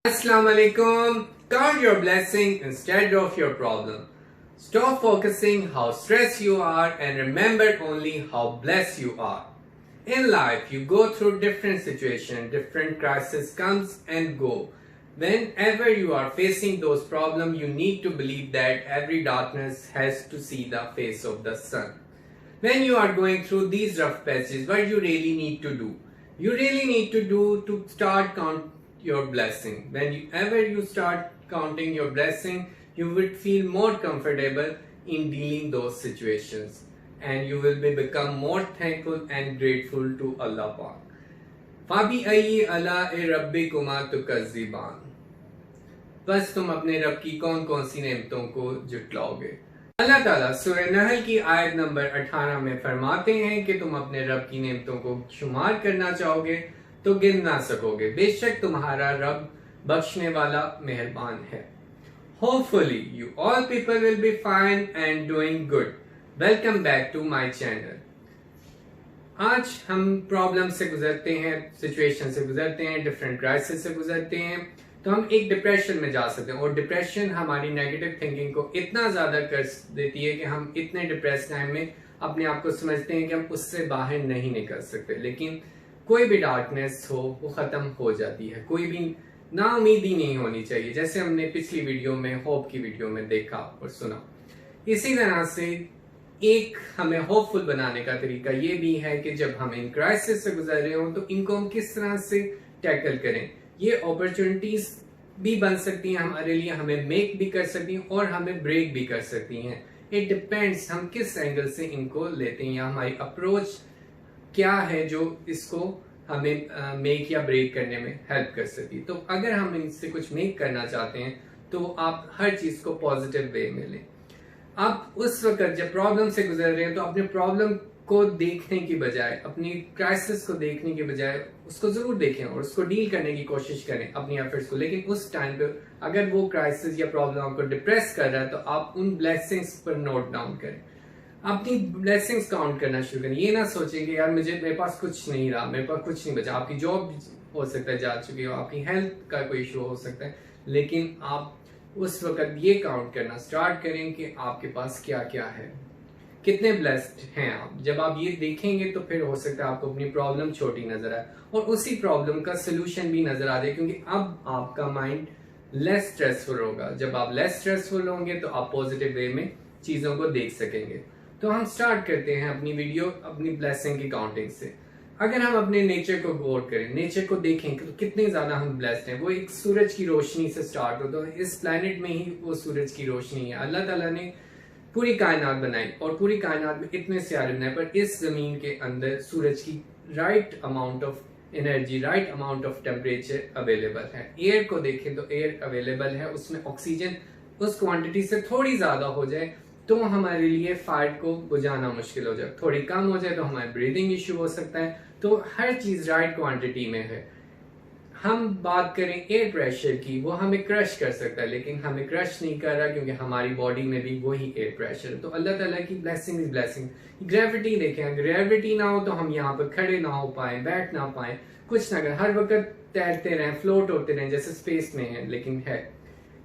Assalamu alaikum. Count your blessing instead of your problem. Stop focusing how stressed you are and remember only how blessed you are. In life, you go through different situations, different crises comes and go. Whenever you are facing those problems, you need to believe that every darkness has to see the face of the sun. When you are going through these rough patches, what you really need to do? You really need to do to start count your blessing. Whenever you start counting your blessing, you will feel more comfortable in dealing those situations, and you will become more thankful and grateful to Allah Pak. फाबी आई अला ए रब्बी कुमा तुकज़्ज़िबान, बस तुम अपने रब की कौन कौन सी नेमतों को जुटलाओगे। अल्लाह ताला सूरह नहल की आयत नंबर 18 में फरमाते हैं कि तुम अपने रब की नेमतों को शुमार करना चाहोगे तो गिन ना सकोगे, बेशक तुम्हारा रब बख्शने वाला मेहरबान है। Hopefully you all people will be fine and doing good. Welcome back to my channel. आज हम प्रॉब्लम से गुजरते हैं, सिचुएशन से गुजरते हैं, डिफरेंट क्राइसिस से गुजरते हैं, तो हम एक डिप्रेशन में जा सकते हैं। और डिप्रेशन हमारी नेगेटिव थिंकिंग को इतना ज्यादा कर देती है कि हम इतने डिप्रेस टाइम में अपने आप को समझते हैं कि हम उससे बाहर नहीं निकल सकते। लेकिन कोई भी डार्कनेस हो वो खत्म हो जाती है, कोई भी नाउमीदी नहीं होनी चाहिए, जैसे हमने पिछली वीडियो में होप की वीडियो में देखा और सुना। इसी तरह से एक हमें होपफुल बनाने का तरीका ये भी है कि जब हम इन क्राइसिस से गुजर रहे हो तो इनको हम किस तरह से टैकल करें। ये अपॉर्चुनिटीज भी बन सकती हैं हमारे लिए, हमें मेक भी कर सकती हैं और हमें ब्रेक भी कर सकती हैं। इट डिपेंड्स हम किस एंगल से इनको लेते हैं या हमारी अप्रोच क्या है जो इसको हमें मेक या ब्रेक करने में हेल्प कर सकती है। तो अगर हम इनसे कुछ मेक करना चाहते हैं तो आप हर चीज को पॉजिटिव वे में लें। आप उस वक्त जब प्रॉब्लम से गुजर रहे हैं तो अपने प्रॉब्लम को देखने की बजाय, अपनी क्राइसिस को देखने की बजाय उसको जरूर देखें और उसको डील करने की कोशिश करें अपनी एफर्ट्स को। लेकिन उस टाइम पे अगर वो क्राइसिस या प्रॉब्लम आपको डिप्रेस कर रहा है तो आप उन ब्लेसिंग्स पर नोट डाउन करें, अपनी ब्लेसिंग्स काउंट करना शुरू करें। ये ना सोचें कि यार मेरे पास कुछ नहीं रहा, मेरे पास कुछ नहीं बचा। आपकी जॉब हो सकता है जा चुकी हो, आपकी हेल्थ का कोई इशू हो सकता है, लेकिन आप उस वक्त ये काउंट करना स्टार्ट करें कि आपके पास क्या क्या है, कितने ब्लेस्ड हैं आप। जब आप ये देखेंगे तो फिर हो सकता है आपको अपनी प्रॉब्लम छोटी नजर आए और उसी प्रॉब्लम का सोल्यूशन भी नजर आ जाए, क्योंकि अब आपका माइंड लेस स्ट्रेसफुल होगा। जब आप लेस स्ट्रेसफुल होंगे तो आप पॉजिटिव वे में चीजों को देख सकेंगे। तो हम स्टार्ट करते हैं अपनी वीडियो अपनी ब्लेसिंग की काउंटिंग से। अगर हम अपने नेचर को गौर करें, नेचर को देखें तो कितने ज्यादा हम ब्लेस्ड हैं। वो एक सूरज की रोशनी से स्टार्ट होता है, इस प्लेनेट में ही वो सूरज की रोशनी है। अल्लाह ताला ने पूरी कायनात बनाई और पूरी कायनात में इतने सियारे बनाए, पर इस जमीन के अंदर सूरज की right amount of energy, right amount of temperature available है। एयर को देखें तो एयर अवेलेबल है, उसमें ऑक्सीजन उस क्वांटिटी से थोड़ी ज्यादा हो जाए तो हमारे लिए फायर को बुझाना मुश्किल हो जाए, थोड़ी कम हो जाए तो हमारे ब्रीदिंग इश्यू हो सकता है। तो हर चीज राइट क्वांटिटी में है। हम बात करें एयर प्रेशर की, वो हमें क्रश कर सकता है, लेकिन हमें क्रश नहीं कर रहा क्योंकि हमारी बॉडी में भी वही एयर प्रेशर है। तो अल्लाह ताला की ब्लेसिंग इज ब्लेसिंग। ग्रेविटी देखें, ग्रेविटी ना हो तो हम यहाँ पर खड़े ना हो पाए, बैठ ना पाए, कुछ ना कर, हर वक्त तैरते रहें, फ्लोट होते रहें जैसे स्पेस में है, लेकिन है।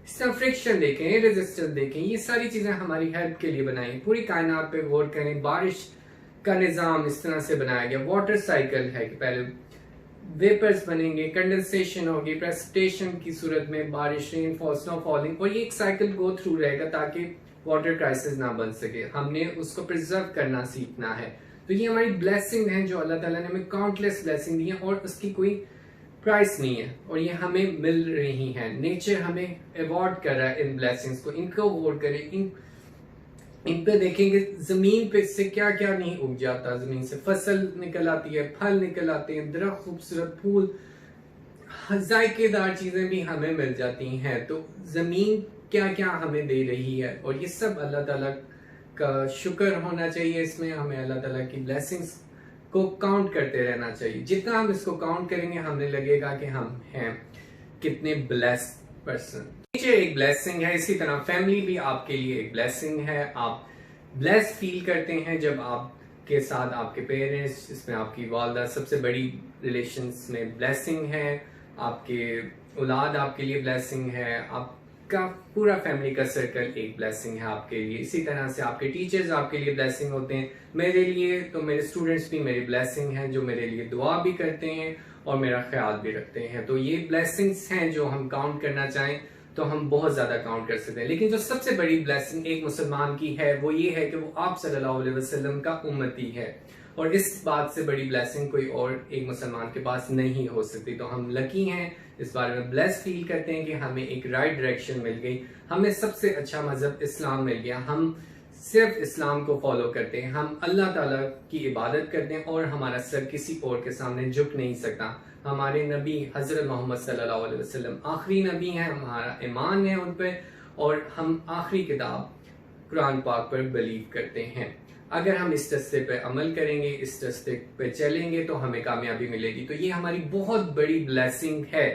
फ्रिक्शन देखें, रेजिस्टेंस देखें, ये सारी चीजें हमारी हेल्प के लिए बनाई है। पूरी कायनात पे गौर करें, बारिश का निजाम इस तरह से बनाया गया। वाटर साइकिल है कि पहले वेपर्स बनेंगे, कंडेंसेशन होगी, प्रेसिपिटेशन की सूरत में बारिश, रेनफॉल, स्नोफॉलिंग, और ये एक साइकिल गो थ्रू रहेगा ताकि वाटर क्राइसिस ना बन सके। हमने उसको प्रिजर्व करना सीखना है। तो ये हमारी ब्लेसिंग है जो अल्लाह ताला ने हमें काउंटलेस ब्लेसिंग दी है और उसकी कोई प्राइस नहीं है और ये हमें मिल रही है। नेचर हमें अवॉर्ड कर रहा है इन ब्लेसिंग्स को। इनको अवॉर्ड करें, इन पे देखेंगे जमीन पे से क्या क्या नहीं उग जाता। जमीन से फसल निकल आती है, फल निकल आते हैं, दरख्त, खूबसूरत फूल, जायकेदार चीजें भी हमें मिल जाती हैं। तो जमीन क्या क्या हमें दे रही है और ये सब अल्लाह ताला का शुक्र होना चाहिए। इसमें हमें अल्लाह ताला की ब्लेसिंग्स को काउंट करते रहना चाहिए। जितना हम इसको काउंट करेंगे हमें लगेगा कि हम हैं कितने ब्लेस्ड पर्सन। नेचर एक ब्लेसिंग है, इसी तरह फैमिली भी आपके लिए एक ब्लेसिंग है। आप ब्लेस्ड फील करते हैं जब आपके साथ आपके पेरेंट्स, इसमें आपकी वालदा सबसे बड़ी रिलेशंस में ब्लेसिंग है। आपके औलाद आपके लिए ब्लेसिंग है, आपका पूरा फैमिली का सर्कल एक ब्लेसिंग है आपके लिए। इसी तरह से आपके टीचर्स आपके लिए ब्लेसिंग होते हैं। मेरे लिए तो मेरे स्टूडेंट्स भी मेरी ब्लेसिंग हैं, जो मेरे लिए दुआ भी करते हैं और मेरा ख्याल भी रखते हैं। तो ये ब्लेसिंग्स हैं जो हम काउंट करना चाहें तो हम बहुत ज्यादा काउंट कर सकते हैं। लेकिन जो सबसे बड़ी ब्लेसिंग एक मुसलमान की है वो ये है कि वो आप सल्लल्लाहु अलैहि वसल्लम का उम्मती है, और इस बात से बड़ी ब्लेसिंग कोई और एक मुसलमान के पास नहीं हो सकती। तो हम लकी हैं, इस बारे में ब्लेस फील करते हैं कि हमें एक राइट डायरेक्शन मिल गई, हमें सबसे अच्छा मजहब इस्लाम मिल गया, हम सिर्फ इस्लाम को फॉलो करते हैं, हम अल्लाह ताला की इबादत करते हैं और हमारा सर किसी और के सामने झुक नहीं सकता। हमारे नबी हजरत मोहम्मद सल्लल्लाहु अलैहि वसल्लम आखिरी नबी हैं, हमारा ईमान है उन पर, और हम आखिरी किताब कुरान पाक पर बिलीव करते हैं। अगर हम इस रास्ते पे अमल करेंगे, इस रास्ते पे चलेंगे तो हमें कामयाबी मिलेगी। तो ये हमारी बहुत बड़ी ब्लेसिंग है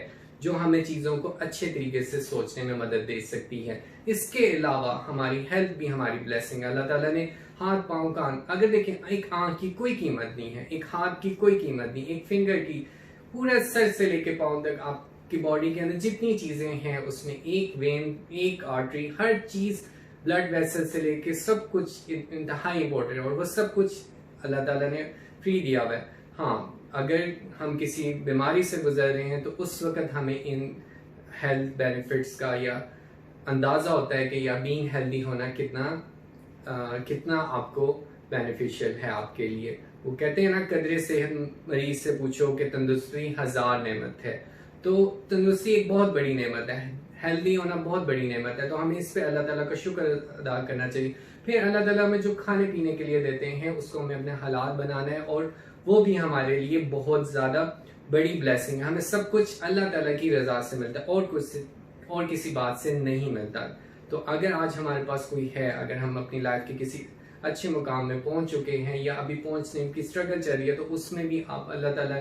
जो हमें चीजों को अच्छे तरीके से सोचने में मदद दे सकती है। इसके अलावा हमारी हेल्थ भी हमारी ब्लेसिंग है। अल्लाह ताला ने हाथ, पाँव, कान, अगर देखें एक आंख की कोई कीमत नहीं है, एक हाथ की कोई कीमत नहीं, एक फिंगर की, पूरा सर से लेके पाँव तक आपकी बॉडी के अंदर जितनी चीजें हैं उसमें एक वेन, एक आर्टरी, हर चीज, ब्लड वेसल से लेके सब कुछ इंतहाई इंपॉर्टेंट है, और वो सब कुछ अल्लाह ताला ने फ्री दिया हुआ है। हाँ, अगर हम किसी बीमारी से गुजर रहे हैं तो उस वक्त हमें इन हेल्थ बेनिफिट्स का या अंदाजा होता है कि या बीइंग हेल्दी होना कितना आपको बेनिफिशियल है आपके लिए। वो कहते हैं ना, कदरे सेहत मरीज से पूछो कि तंदुरुस्ती 1000 नेमत है। तो तंदुरुस्ती एक बहुत बड़ी नेमत है, हेल्दी होना बहुत बड़ी नेमत है। तो हमें इस पे अल्लाह ताला का शुक्र अदा करना चाहिए। फिर अल्लाह ताला हमें जो खाने पीने के लिए देते हैं उसको हमें अपने हालात बनाना है, और वो भी हमारे लिए बहुत ज्यादा बड़ी ब्लेसिंग है। हमें सब कुछ अल्लाह ताला की रजा से मिलता है और किसी बात से नहीं मिलता। तो अगर आज हमारे पास कोई है, अगर हम अपनी लाइफ के किसी अच्छे मुकाम में पहुंच चुके हैं या अभी पहुंचने की स्ट्रगल चल रही है, तो उसमें भी आप अल्लाह ताला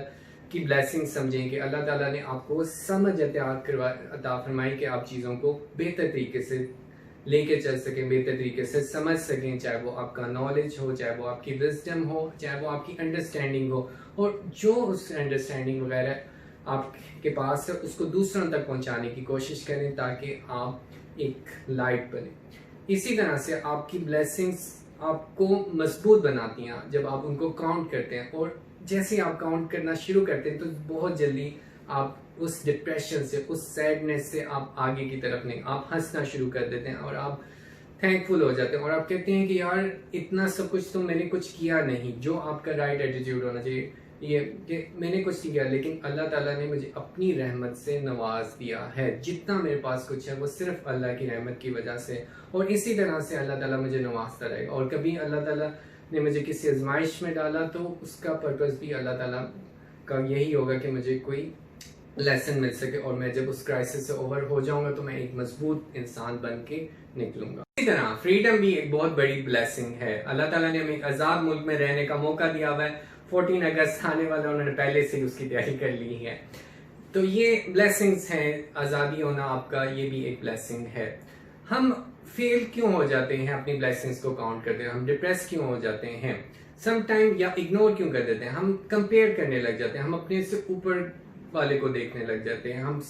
की ब्लेसिंग समझें कि अल्लाह ताला ने आपको समझ अता फरमाई कि आप चीज़ों को बेहतर तरीके से लेके चल सकें, बेहतर तरीके से समझ सकें, चाहे वो आपका नॉलेज हो, चाहे वो आपकी विजडम हो, चाहे वो आपकी अंडरस्टैंडिंग हो, और जो उस अंडरस्टैंडिंग वगैरह आपके पास है उसको दूसरों तक पहुंचाने की कोशिश करें ताकि आप एक लाइट बने। इसी तरह से आपकी ब्लेसिंग्स आपको मजबूत बनाती हैं जब आप उनको काउंट करते हैं, और जैसे आप काउंट करना शुरू करते हैं तो बहुत जल्दी आप उस डिप्रेशन से, उस सैडनेस से आप आगे की तरफ नहीं, आप हंसना शुरू कर देते हैं और आप थैंकफुल हो जाते हैं, और आप कहते हैं कि यार इतना सब कुछ तो मैंने कुछ किया नहीं। जो आपका राइट एटीट्यूड होना चाहिए ये कि मैंने कुछ नहीं किया, लेकिन अल्लाह ताला ने मुझे अपनी रहमत से नवाज दिया है। जितना मेरे पास कुछ है वो सिर्फ अल्लाह की रहमत की वजह से, और इसी तरह से अल्लाह ताला मुझे नवाजता रहेगा। और कभी अल्लाह ताला ने मुझे किसी आजमाइश में डाला तो उसका पर्पस भी अल्लाह ताला का यही होगा कि मुझे कोई लेसन मिल सके, और मैं जब उस क्राइसिस से ओवर हो जाऊंगा तो मैं एक मजबूत इंसान बन के निकलूंगा। इसी तरह फ्रीडम भी एक बहुत बड़ी ब्लेसिंग है। अल्लाह ताला ने हमें एक आजाद मुल्क में रहने का मौका दिया हुआ है। 14 अगस्त आने वाला, उन्होंने पहले से ही उसकी तैयारी कर ली है। तो ये ब्लेसिंग्स हैं, आज़ादी होना आपका ये भी एक ब्लेसिंग है। हम फेल क्यों हो जाते हैं अपनी ब्लेसिंग्स को काउंट करते हैं, हम डिप्रेस क्यों हो जाते हैं सम टाइम, या इग्नोर क्यों कर देते हैं, हम कंपेयर करने लग जाते हैं, हम अपने से ऊपर वाले को देखने लग जाते हैं, हम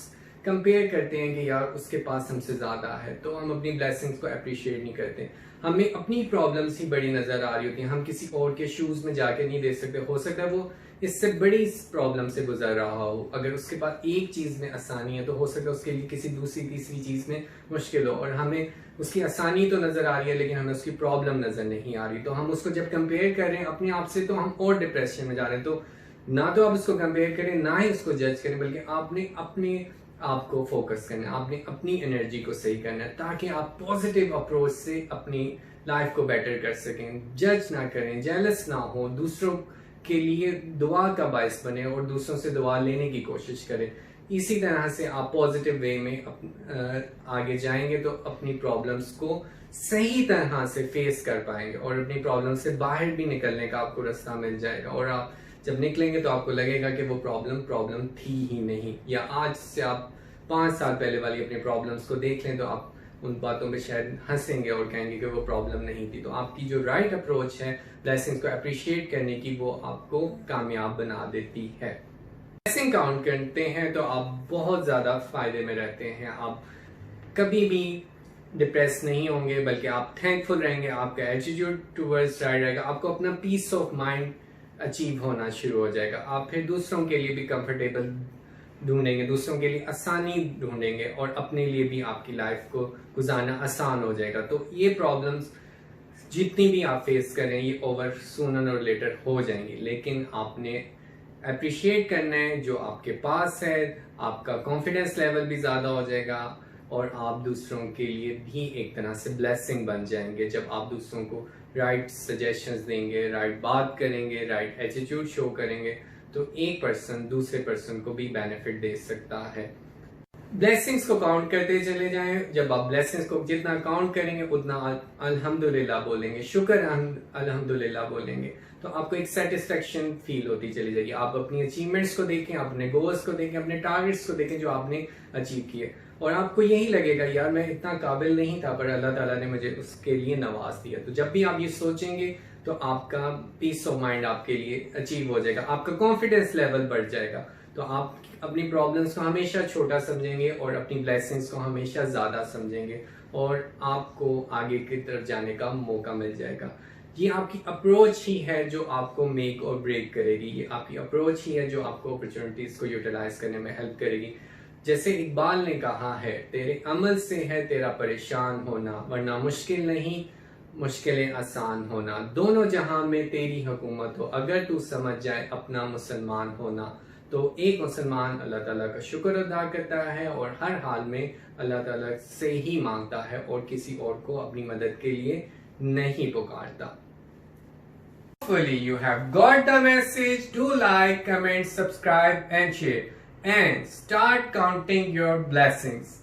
कंपेयर करते हैं कि यार उसके पास हमसे ज्यादा है, तो हम अपनी ब्लेसिंग्स को अप्रिशिएट नहीं करते। हमें अपनी प्रॉब्लम्स ही बड़ी नजर आ रही होती हैं, हम किसी और के शूज में जाके नहीं देख सकते। हो सकता है वो इससे बड़ी प्रॉब्लम से गुजर रहा हो, अगर उसके पास एक चीज में आसानी है तो हो सकता है उसके लिए किसी दूसरी तीसरी चीज में मुश्किल हो, और हमें उसकी आसानी तो नजर आ रही है लेकिन हमें उसकी प्रॉब्लम नजर नहीं आ रही। तो हम उसको जब कंपेयर कर रहे हैं अपने आप से तो हम और डिप्रेशन में जा रहे हैं। तो ना तो आप उसको कंपेयर करें, ना ही उसको जज करें, बल्कि आपने अपने आपको फोकस करना है, आपने अपनी एनर्जी को सही करना है ताकि आप पॉजिटिव अप्रोच से अपनी लाइफ को बेटर कर सकें। जज ना करें, जेलस ना हो, दूसरों के लिए दुआ का बायस बने और दूसरों से दुआ लेने की कोशिश करें। इसी तरह से आप पॉजिटिव वे में आगे जाएंगे तो अपनी प्रॉब्लम्स को सही तरह से फेस कर पाएंगे और अपनी प्रॉब्लम से बाहर भी निकलने का आपको रास्ता मिल जाएगा। और आप जब निकलेंगे तो आपको लगेगा कि वो प्रॉब्लम थी ही नहीं, या आज से आप 5 साल पहले वाली अपनी प्रॉब्लम्स को देख लें तो आप उन बातों पे शायद हंसेंगे और कहेंगे कि वो प्रॉब्लम नहीं थी। तो आपकी जो राइट अप्रोच है ब्लेसिंग्स को अप्रिशिएट करने की, वो आपको कामयाब बना देती है। ब्लेसिंग काउंट करते हैं तो आप बहुत ज़्यादा फायदे में रहते हैं। आप कभी भी डिप्रेस नहीं होंगे, बल्कि आप थैंकफुल रहेंगे। आपका एटीट्यूड टूवर्ड्स राइट रहेगा। आपको अपना पीस ऑफ माइंड अचीव होना शुरू हो जाएगा। आप फिर दूसरों के लिए भी कंफर्टेबल ढूंढेंगे, दूसरों के लिए आसानी ढूंढेंगे और अपने लिए भी आपकी लाइफ को गुजारना आसान हो जाएगा। तो ये प्रॉब्लम्स जितनी भी आप फेस करें ये ओवर सूनर और लेटर हो जाएंगी, लेकिन आपने अप्रिशिएट करना है जो आपके पास है। आपका कॉन्फिडेंस लेवल भी ज़्यादा हो जाएगा और आप दूसरों के लिए भी एक तरह से ब्लेसिंग बन जाएंगे। जब आप दूसरों को राइट सजेशंस देंगे, राइट बात करेंगे, राइट एटीट्यूड शो करेंगे, तो एक पर्सन दूसरे पर्सन को भी बेनिफिट दे सकता है। ब्लेसिंग्स को काउंट करते चले जाएं। जब आप ब्लेसिंग्स को जितना काउंट करेंगे उतना अल्हम्दुलिल्लाह बोलेंगे, शुक्र अल्हम्दुलिल्लाह बोलेंगे, तो आपको एक सेटिस्फेक्शन फील होती चली जाएगी। आप अपनी अचीवमेंट्स को देखें, अपने गोल्स को देखें, अपने टारगेट्स को देखें जो आपने अचीव किए, और आपको यही लगेगा यार मैं इतना काबिल नहीं था पर अल्लाह ताला ने मुझे उसके लिए नवाज दिया। तो जब भी आप ये सोचेंगे तो आपका पीस ऑफ माइंड आपके लिए अचीव हो जाएगा, आपका कॉन्फिडेंस लेवल बढ़ जाएगा। तो आप अपनी प्रॉब्लम्स को हमेशा छोटा समझेंगे और अपनी ब्लेसिंग्स को हमेशा ज्यादा समझेंगे और आपको आगे की तरफ जाने का मौका मिल जाएगा। ये आपकी अप्रोच ही है जो आपको मेक और ब्रेक करेगी। ये आपकी अप्रोच ही है जो आपको अपॉर्चुनिटीज को यूटिलाइज करने में हेल्प करेगी। जैसे इकबाल ने कहा है, तेरे अमल से है तेरा परेशान होना, वरना मुश्किल नहीं मुश्किलें आसान होना। दोनों जहां में तेरी हुकूमत हो, अगर तू समझ जाए अपना मुसलमान होना। तो एक मुसलमान अल्लाह ताला का शुक्र अदा करता है और हर हाल में अल्लाह ताला से ही मांगता है और किसी और को अपनी मदद के लिए नहीं पुकारता। Hopefully you have got the message. Do like, comment, subscribe and share and start counting your blessings.